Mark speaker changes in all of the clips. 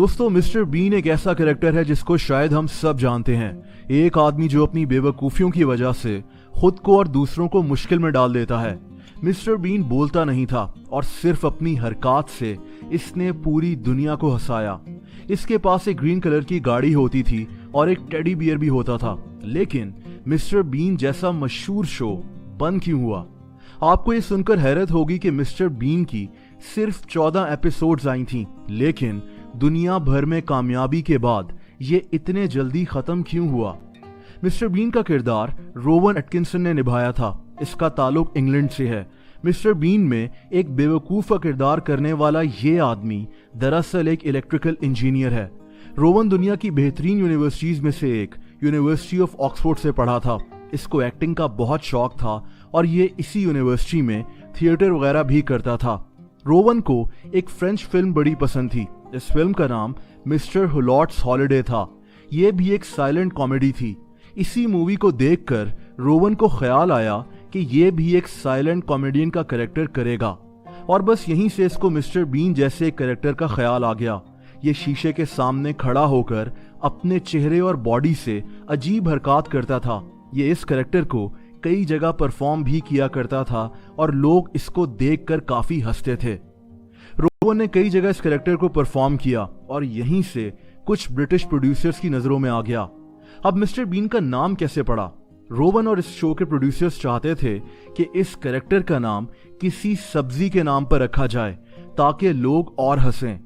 Speaker 1: दोस्तों, mister been एक ऐसा कैरेक्टर है जिसको शायद हम सब जानते हैं। एक आदमी जो अपनी बेवकूफियों की वजह से खुद को और दूसरों को मुश्किल में डाल देता है। मिस्टर बीन बोलता नहीं था और सिर्फ अपनी हरकत से इसने पूरी दुनिया को हंसाया। इसके पास एक ग्रीन कलर की गाड़ी होती थी और एक टेडी बियर भी होता था। लेकिन मिस्टर बीन जैसा मशहूर शो बंद क्यों हुआ? आपको ये सुनकर हैरत होगी कि मिस्टर बीन की सिर्फ 14 एपिसोड्स आई थीं, लेकिन दुनिया भर में कामयाबी के बाद ये इतने जल्दी खत्म क्यों हुआ? मिस्टर बीन का किरदार रोवन एटकिंसन ने निभाया था। इसका ताल्लुक इंग्लैंड से है। मिस्टर बीन में एक बेवकूफ का किरदार करने वाला ये आदमी दरअसल एक इलेक्ट्रिकल इंजीनियर है। रोवन दुनिया की बेहतरीन यूनिवर्सिटीज में से एक यूनिवर्सिटी ऑफ ऑक्सफोर्ड से पढ़ा था। इसको एक्टिंग का बहुत शौक था और ये इसी यूनिवर्सिटी में थिएटर वगैरह भी करता था। रोवन को एक फ्रेंच फिल्म बड़ी पसंद थी। इस फिल्म का नाम मिस्टर हुलॉट्स हॉलिडे था। ये भी एक साइलेंट कॉमेडी थी। इसी मूवी को देखकर रोवन को ख्याल आया कि ये भी एक साइलेंट कॉमेडियन का कैरेक्टर करेगा और बस यहीं से इसको मिस्टर बीन जैसे एक कैरेक्टर का ख्याल आ गया। ये शीशे के सामने खड़ा होकर अपने चेहरे और बॉडी से अजीब हरकत करता था। ये इस कैरेक्टर को कई जगह परफॉर्म भी किया करता था और लोग इसको देखकर काफी हंसते थे। रोवन ने कई जगह इस कैरेक्टर को परफॉर्म किया और यहीं से कुछ ब्रिटिश प्रोड्यूसर्स की नजरों में आ गया। अब मिस्टर बीन का नाम कैसे पड़ा? रोवन और इस शो के प्रोड्यूसर्स चाहते थे कि इस कैरेक्टर का नाम किसी सब्जी के नाम पर रखा जाए ताकि लोग और हंसें।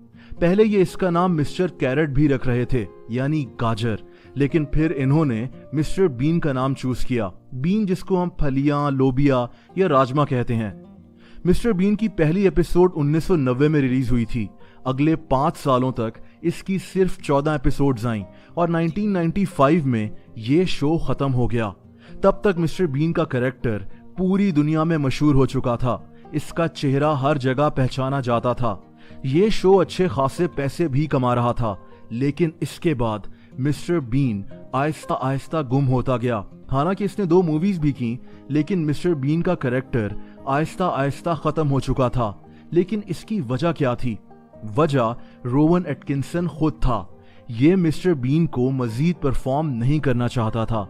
Speaker 1: पहले ये इसका नाम मिस्टर कैरेट भी रख रहे थे, यानी गाजर, लेकिन फिर इन्होंने मिस्टर बीन का नाम चूज किया। बीन जिसको हम फलियां, लोबिया या राजमा कहते हैं। मिस्टर बीन की पहली एपिसोड 1990 में रिलीज हुई थी। अगले 5 सालों तक इसकी सिर्फ 14 एपिसोड्स आईं और 1995 में ये शो खत्म हो गया। तब तक मिस्टर बीन का कैरेक्टर पूरी दुनिया में मशहूर हो चुका था। इसका चेहरा हर जगह पहचाना जाता था। ये शो अच्छे खासे पैसे भी कमा रहा था, लेकिन इसके बाद मिस्टर बीन आहिस्ता आहिस्ता गुम होता गया। हालांकि इसने 2 मूवीज भी की, लेकिन मिस्टर बीन का कैरेक्टर आहिस्ता आहिस्ता खत्म हो चुका था। लेकिन इसकी वजह क्या थी? वजह रोवन एटकिंसन खुद था। ये मिस्टर बीन को मजीद परफॉर्म नहीं करना चाहता था।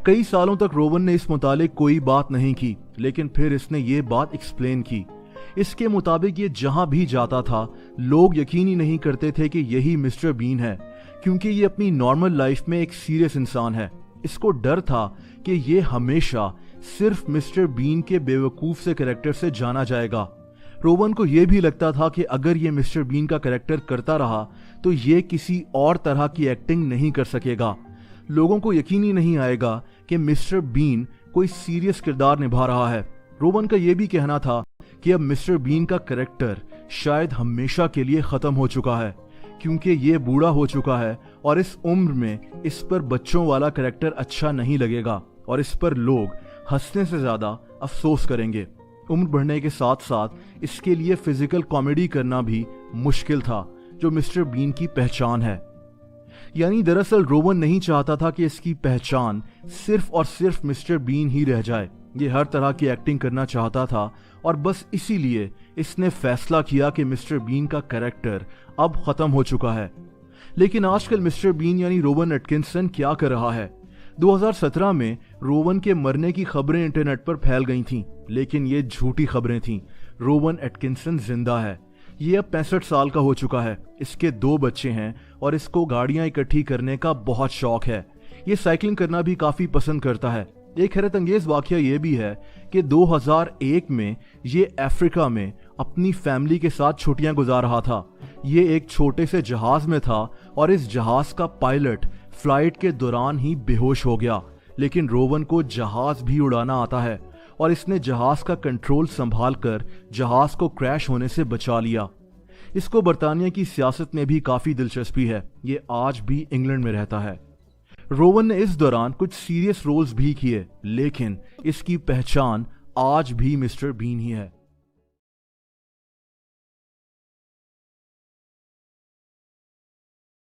Speaker 1: कई सालों तक रोवन ने इस मुतालिक कोई बात नहीं की, लेकिन फिर इसने ये बात एक्सप्लेन की। इसके मुताबिक ये जहां भी जाता था लोग यकीन ही नहीं करते थे कि यही मिस्टर बीन है, क्योंकि ये अपनी नॉर्मल लाइफ में एक सीरियस इंसान है। इसको डर था कि ये हमेशा सिर्फ मिस्टर बीन के बेवकूफ से कैरेक्टर से जाना जाएगा। रोवन को यह भी लगता था कि अगर ये मिस्टर बीन का कैरेक्टर करता रहा तो ये किसी और तरह की एक्टिंग नहीं कर सकेगा। लोगों को यकीन ही नहीं आएगा कि मिस्टर बीन कोई सीरियस किरदार निभा रहा है। रोवन का यह भी कहना था कि अब मिस्टर बीन का कैरेक्टर शायद हमेशा के लिए खत्म हो चुका है, क्योंकि ये बूढ़ा हो चुका है और इस उम्र में इस पर बच्चों वाला कैरेक्टर अच्छा नहीं लगेगा और इस पर लोग हंसने से ज्यादा अफसोस करेंगे। उम्र बढ़ने के साथ साथ इसके लिए फिजिकल कॉमेडी करना भी मुश्किल था, जो मिस्टर बीन की पहचान है। यानी दरअसल रोवन नहीं चाहता था कि इसकी पहचान सिर्फ और सिर्फ मिस्टर बीन ही रह जाए। ये हर तरह की एक्टिंग करना चाहता था और बस इसीलिए इसने फैसला किया कि मिस्टर बीन का कैरेक्टर अब खत्म हो चुका है। लेकिन आजकल मिस्टर बीन यानी रोवन एटकिंसन क्या कर रहा है? 2017 में रोवन के मरने की खबरें इंटरनेट पर फैल गई थीं, लेकिन ये झूठी खबरें थीं। रोवन एटकिंसन जिंदा है। ये अब 65 साल का हो चुका है। इसके 2 बच्चे हैं और इसको गाड़ियां इकट्ठी करने का बहुत शौक है। ये साइकिलिंग करना भी काफी पसंद करता है। एक हैरत अंगेज वाकया ये भी है कि 2001 में ये अफ्रीका में अपनी फैमिली के साथ छुट्टियां गुजार रहा था। ये एक छोटे से जहाज में था और इस जहाज का पायलट फ्लाइट के दौरान ही बेहोश हो गया। लेकिन रोवन को जहाज भी उड़ाना आता है और इसने जहाज का कंट्रोल संभाल कर जहाज को क्रैश होने से बचा लिया। इसको बरतानिया की सियासत में भी काफी दिलचस्पी है। ये आज भी इंग्लैंड में रहता है। रोवन ने इस दौरान कुछ सीरियस रोल्स भी किए, लेकिन इसकी पहचान आज भी मिस्टर बीन ही है।